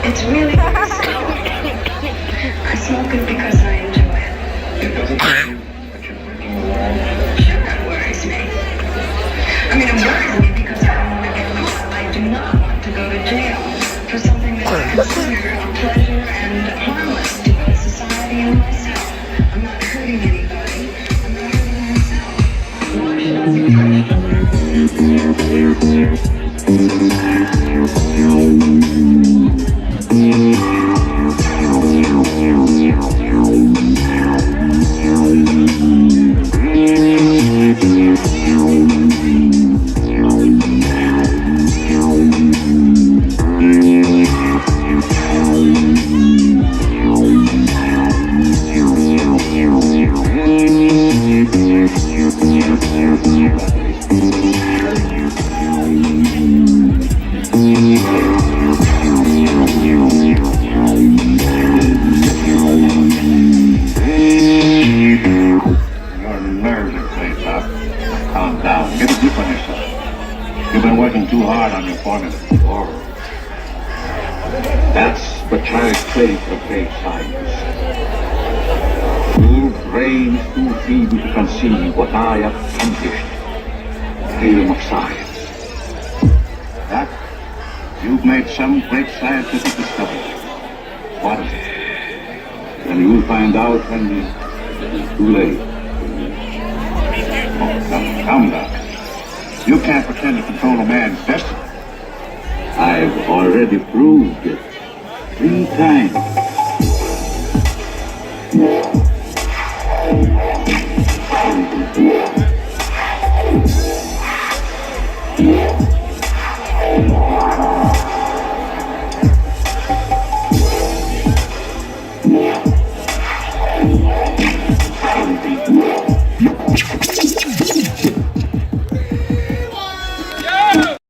It's really nice. I smoke it because I enjoy it. It doesn't worry you that you're working alone? Sure, that worries me. I mean, it worries me because I don't want to get into jail. I do not want to go to jail for something that I consider a pleasure and harmless to both society and myself. I'm not hurting anybody. I'm not hurting myself. Why should I be too hard on your formula. That's the translate of great science. Your brain is too feeble to conceive what I have accomplished in the realm of science. That you've made some great scientific discovery. What is it? And you'll find out when it's too late. Oh, come now. You can't pretend to control a man's destiny. I've already proved it 3 times.